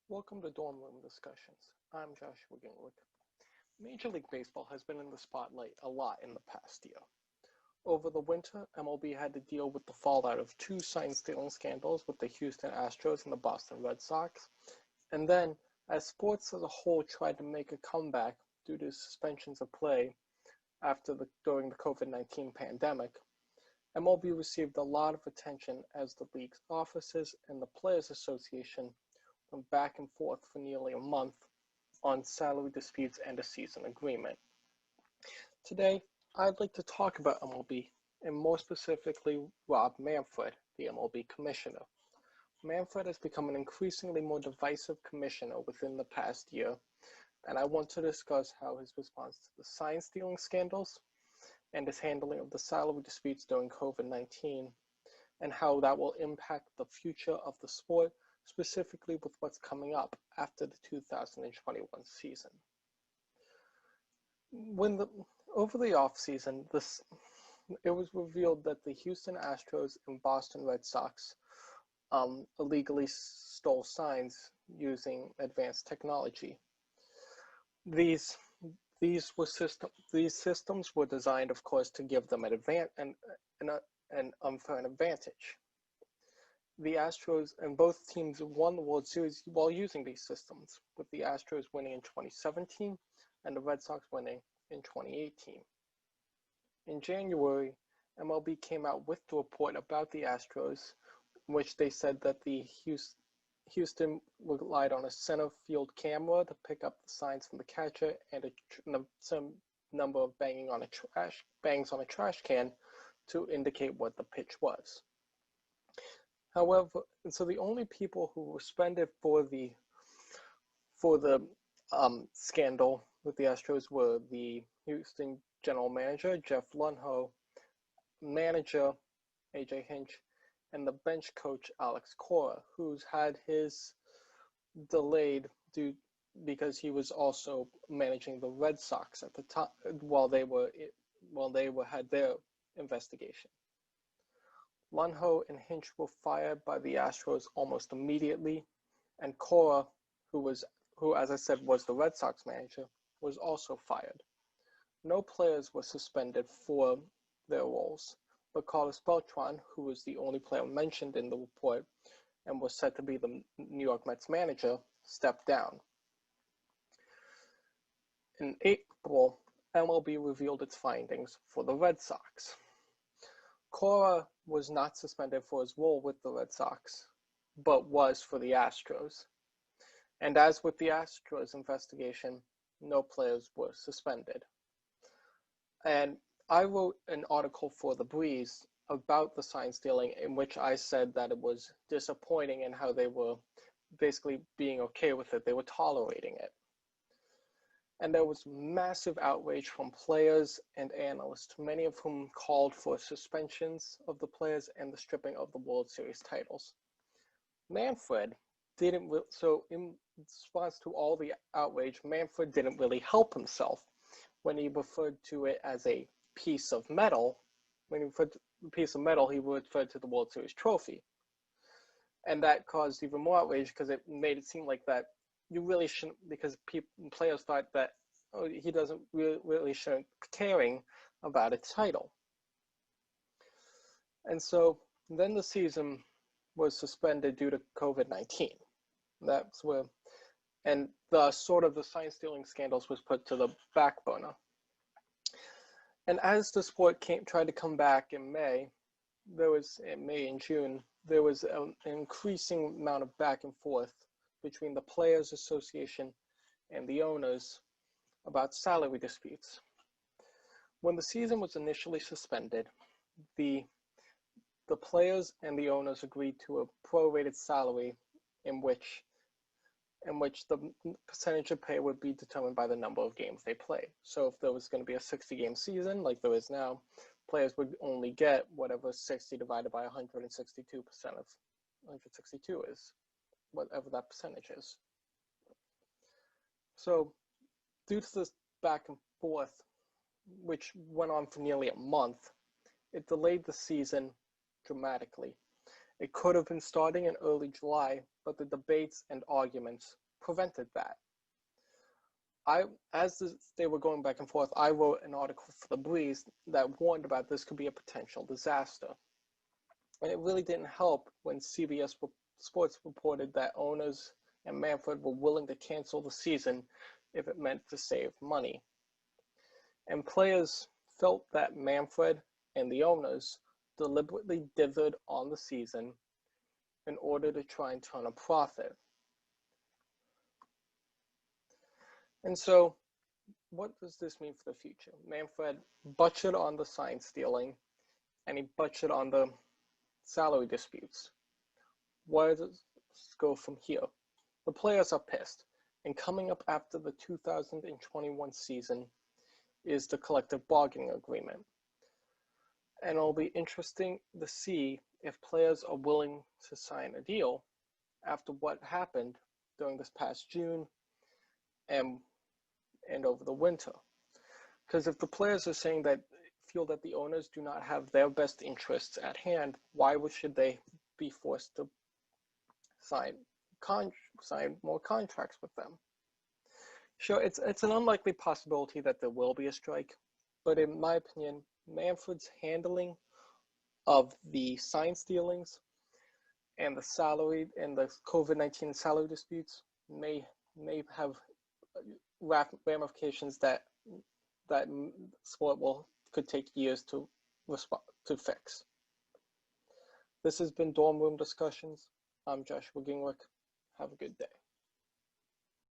Welcome to Dorm Room Discussions. I'm Joshua Gingwick. Major League Baseball has been in the spotlight a lot in the past year. Over the winter, MLB had to deal with the fallout of two sign-stealing scandals with the Houston Astros and the Boston Red Sox. And then, as sports as a whole tried to make a comeback due to suspensions of play during the COVID-19 pandemic, MLB received a lot of attention as the league's offices and the Players Association went back and forth for nearly a month on salary disputes and a season agreement. Today, I'd like to talk about MLB, and more specifically, Rob Manfred, the MLB commissioner. Manfred has become an increasingly more divisive commissioner within the past year, and I want to discuss how his response to the sign-stealing scandals and his handling of the salary disputes during COVID-19, and how that will impact the future of the sport, specifically with what's coming up after the 2021 season. Over the offseason, it was revealed that the Houston Astros and Boston Red Sox illegally stole signs using advanced technology. These systems were designed, of course, to give them an unfair advantage. The Astros and both teams won the World Series while using these systems, with the Astros winning in 2017 and the Red Sox winning in 2018. In January, MLB came out with the report about the Astros, in which they said that the Houston relied on a center field camera to pick up the signs from the catcher and some number of bangs on a trash can to indicate what the pitch was. However, so the only people who were suspended for the scandal with the Astros were the Houston general manager, Jeff Lunho, manager, AJ Hinch, and the bench coach, Alex Cora, who's had his delayed because he was also managing the Red Sox at the time while they had their investigation. Lunho and Hinch were fired by the Astros almost immediately, and Cora, who, as I said, was the Red Sox manager, was also fired. No players were suspended for their roles, but Carlos Beltran, who was the only player mentioned in the report and was said to be the New York Mets manager, stepped down. In April, MLB revealed its findings for the Red Sox. Cora was not suspended for his role with the Red Sox, but was for the Astros. And as with the Astros investigation, no players were suspended. And I wrote an article for The Breeze about the sign stealing in which I said that it was disappointing and how they were basically being okay with it. They were tolerating it. And there was massive outrage from players and analysts, many of whom called for suspensions of the players and the stripping of the World Series titles. Manfred so in response to all the outrage, Manfred didn't really help himself when he referred to it as a piece of metal. When he referred to a piece of metal, he referred to the World Series trophy. And that caused even more outrage because it made it seem like that you really shouldn't, because players thought that he doesn't really shouldn't caring about a title. And so then the season was suspended due to COVID-19. That's where, and the sign stealing scandals was put to the back burner. And as the sport tried to come back in May and June, there was an increasing amount of back and forth between the Players Association and the owners about salary disputes. When the season was initially suspended, the players and the owners agreed to a prorated salary in which the percentage of pay would be determined by the number of games they play. So if there was going to be a 60-game season like there is now, players would only get whatever 60 divided by 162% of 162 is, whatever that percentage is. So due to this back and forth, which went on for nearly a month, it delayed the season dramatically. It could have been starting in early July, but the debates and arguments prevented that. They were going back and forth, I wrote an article for The Breeze that warned about this could be a potential disaster. And it really didn't help when CBS Sports reported that owners and Manfred were willing to cancel the season if it meant to save money. And players felt that Manfred and the owners deliberately dithered on the season in order to try and turn a profit. And so, what does this mean for the future? Manfred butchered on the sign stealing, and he butchered on the salary disputes. Where does this go from here? The players are pissed, and coming up after the 2021 season is the collective bargaining agreement. And it'll be interesting to see if players are willing to sign a deal after what happened during this past June and over the winter. Because if the players are saying that feel that the owners do not have their best interests at hand, why should they be forced to sign more contracts with them? Sure, it's an unlikely possibility that there will be a strike, but in my opinion, Manfred's handling of the sign stealings and the salary and the COVID-19 salary disputes may have ramifications that sport could take years to fix. This has been Dorm Room Discussions. I'm Joshua Gingwick. Have a good day.